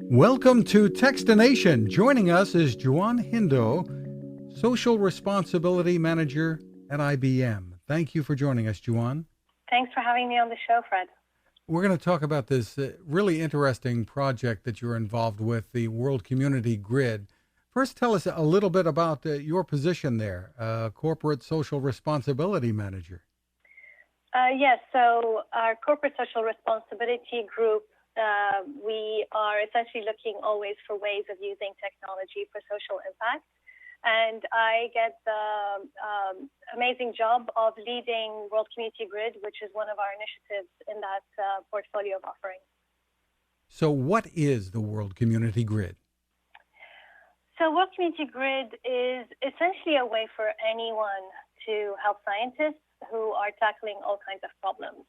Welcome to Techstination. Joining us is Juan Hindo, Social Responsibility Manager at IBM. Thank you for joining us, Juan. Thanks for having me on the show, Fred. We're going to talk about this really interesting project that you're involved with, the World Community Grid. First, tell us a little bit about your position there, Corporate Social Responsibility Manager. Yes, so our Corporate Social Responsibility Group, we are essentially looking always for ways of using technology for social impact. And I get the amazing job of leading World Community Grid, which is one of our initiatives in that portfolio of offerings. So what is the World Community Grid? So World Community Grid is essentially a way for anyone to help scientists who are tackling all kinds of problems.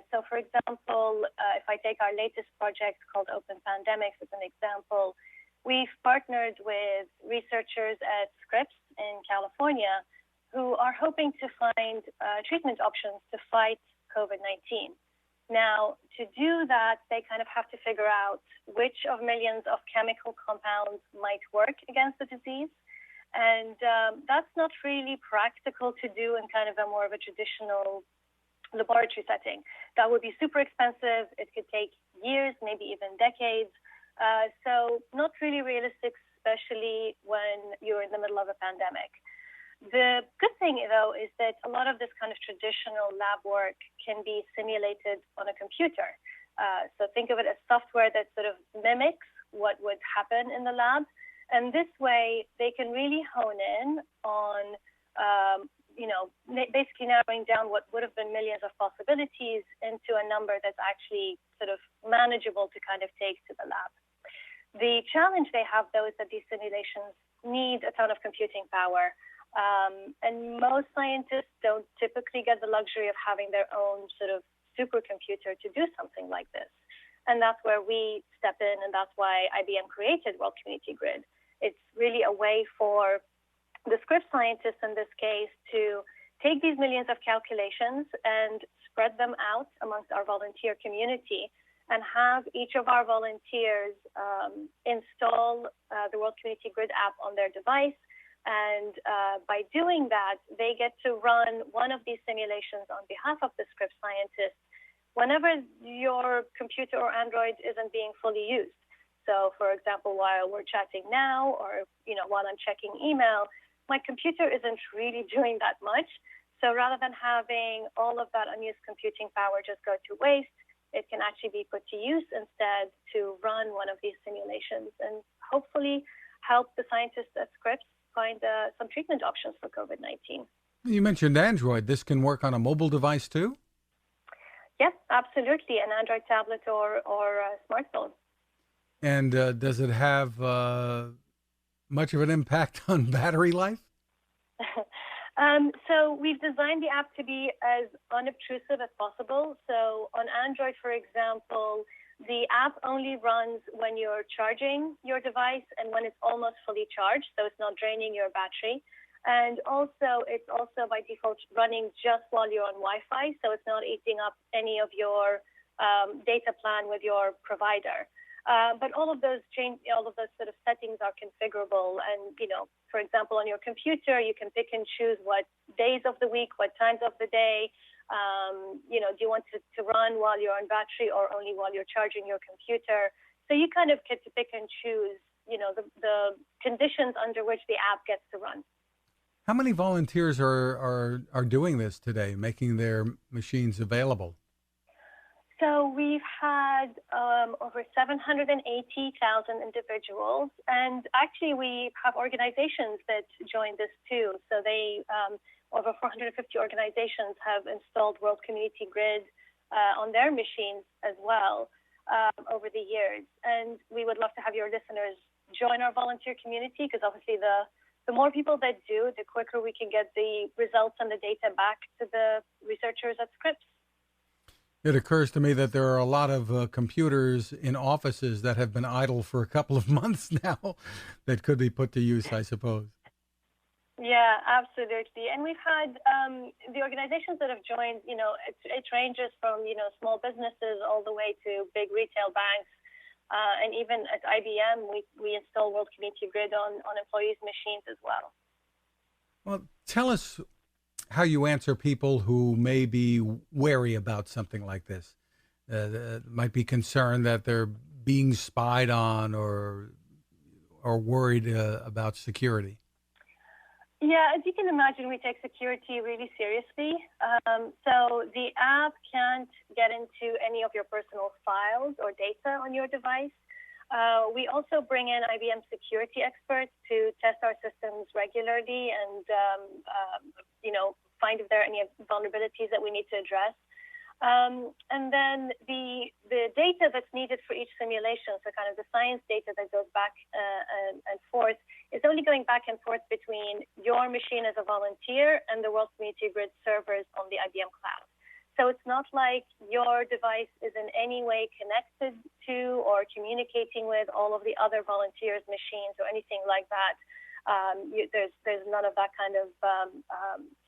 So for example, if I take our latest project called Open Pandemics as an example, we've partnered with researchers at Scripps in California who are hoping to find treatment options to fight COVID-19. Now, to do that, they kind of have to figure out which of millions of chemical compounds might work against the disease. And that's not really practical to do in kind of a more of a traditional laboratory setting. That would be super expensive. It could take years, maybe even decades. So not really realistic, especially when you're in the middle of a pandemic. The good thing, though, is that a lot of this kind of traditional lab work can be simulated on a computer. So think of it as software that sort of mimics what would happen in the lab. And this way, they can really hone in on, basically narrowing down what would have been millions of possibilities into a number that's actually sort of manageable to kind of take to the lab. The challenge they have, though, is that these simulations need a ton of computing power. And most scientists don't typically get the luxury of having their own sort of supercomputer to do something like this. And that's where we step in, and that's why IBM created World Community Grid. It's really a way for the Scripps scientists in this case to take these millions of calculations and spread them out amongst our volunteer community and have each of our volunteers install the World Community Grid app on their device. And by doing that, they get to run one of these simulations on behalf of the Scripps scientists whenever your computer or Android isn't being fully used. So, for example, while we're chatting now or, while I'm checking email, my computer isn't really doing that much. So rather than having all of that unused computing power just go to waste, it can actually be put to use instead to run one of these simulations and hopefully help the scientists at Scripps find some treatment options for COVID-19. You mentioned Android. This can work on a mobile device too? Yes, absolutely. An Android tablet or a smartphone. And does it have much of an impact on battery life? So we've designed the app to be as unobtrusive as possible. So on Android, for example, the app only runs when you're charging your device and when it's almost fully charged, so it's not draining your battery. And also, it's also by default running just while you're on Wi-Fi, so it's not eating up any of your data plan with your provider. But all of those sort of settings are configurable. And, for example, on your computer, you can pick and choose what days of the week, what times of the day, do you want to run while you're on battery or only while you're charging your computer? So you kind of get to pick and choose, the conditions under which the app gets to run. How many volunteers are doing this today, making their machines available? So we've had over 780,000 individuals, and actually we have organizations that join this too. So they over 450 organizations have installed World Community Grid on their machines as well over the years. And we would love to have your listeners join our volunteer community because obviously the more people that do, the quicker we can get the results and the data back to the researchers at Scripps. It occurs to me that there are a lot of computers in offices that have been idle for a couple of months now that could be put to use, I suppose. Yeah, absolutely. And we've had the organizations that have joined, it ranges from, small businesses all the way to big retail banks. And even at IBM, we install World Community Grid on employees' machines as well. Well, tell us how you answer people who may be wary about something like this. Might be concerned that they're being spied on or worried about security. Yeah, as you can imagine, we take security really seriously. So the app can't get into any of your personal files or data on your device. We also bring in IBM security experts to test our systems regularly and, find if there are any vulnerabilities that we need to address. And then the data that's needed for each simulation, so kind of the science data that goes back and forth, is only going back and forth between your machine as a volunteer and the World Community Grid servers on the IBM cloud. So it's not like your device is in any way connected to or communicating with all of the other volunteers' machines or anything like that. There's none of that kind of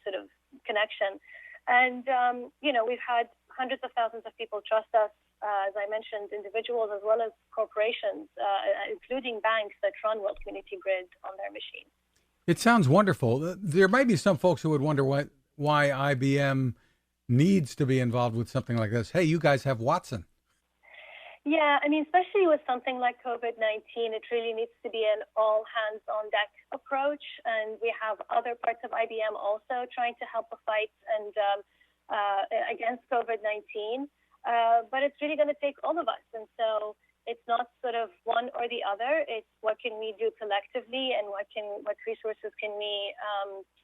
sort of connection. And, we've had hundreds of thousands of people trust us, as I mentioned, individuals as well as corporations, including banks that run World Community Grid on their machines. It sounds wonderful. There might be some folks who would wonder why IBM needs to be involved with something like this. Hey, you guys have Watson. Yeah, I mean, especially with something like COVID-19, it really needs to be an all-hands-on-deck approach. And we have other parts of IBM also trying to help the fight and against COVID-19. But it's really going to take all of us. And so it's not sort of one or the other. It's what can we do collectively and what resources can we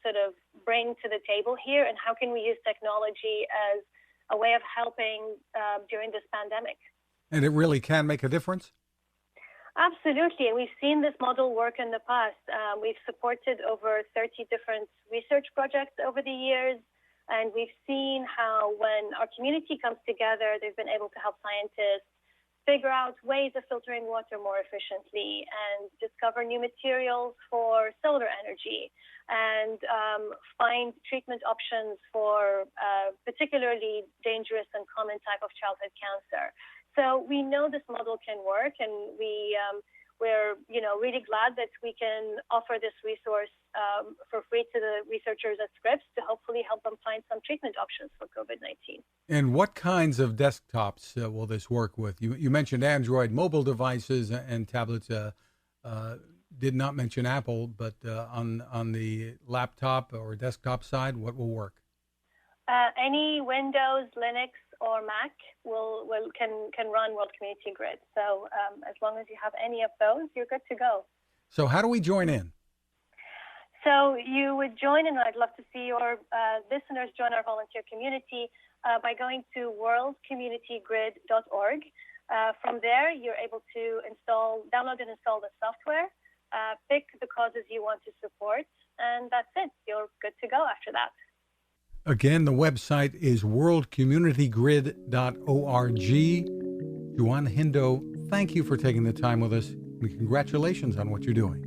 sort of bring to the table here, and how can we use technology as a way of helping during this pandemic. And it really can make a difference? Absolutely. And we've seen this model work in the past. We've supported over 30 different research projects over the years. And we've seen how when our community comes together, they've been able to help scientists figure out ways of filtering water more efficiently and discover new materials for solar energy and find treatment options for particularly dangerous and common type of childhood cancer. So we know this model can work, and we're really glad that we can offer this resource for free to the researchers at Scripps to hopefully help them find some treatment options for COVID-19. And what kinds of desktops will this work with? You mentioned Android mobile devices and tablets. Did not mention Apple, but on the laptop or desktop side, what will work? Any Windows, Linux, or Mac can run World Community Grid. So as long as you have any of those, you're good to go. So how do we join in? So you would join, and I'd love to see your listeners join our volunteer community by going to worldcommunitygrid.org. From there, you're able to download and install the software, pick the causes you want to support, and that's it. You're good to go after that. Again, the website is worldcommunitygrid.org. Juan, Hindo, thank you for taking the time with us, and congratulations on what you're doing.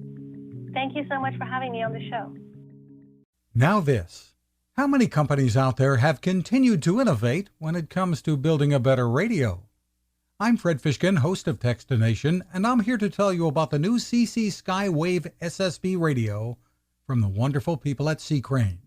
Thank you so much for having me on the show. Now this. How many companies out there have continued to innovate when it comes to building a better radio? I'm Fred Fishkin, host of Techstination, and I'm here to tell you about the new CC Skywave SSB radio from the wonderful people at C. Crane.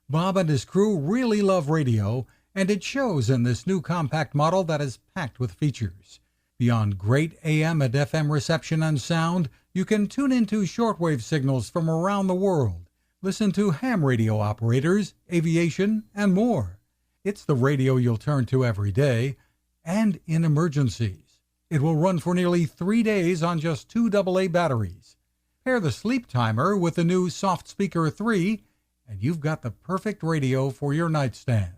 Bob and his crew really love radio, and it shows in this new compact model that is packed with features. Beyond great AM and FM reception and sound, you can tune into shortwave signals from around the world, listen to ham radio operators, aviation, and more. It's the radio you'll turn to every day, and in emergencies. It will run for nearly 3 days on just 2 AA batteries. Pair the sleep timer with the new Soft Speaker 3, and you've got the perfect radio for your nightstand.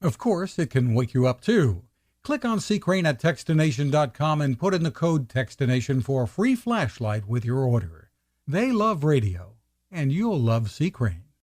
Of course, it can wake you up too. Click on C-Crane at Techstination.com and put in the code Techstination for a free flashlight with your order. They love radio, and you'll love C-Crane.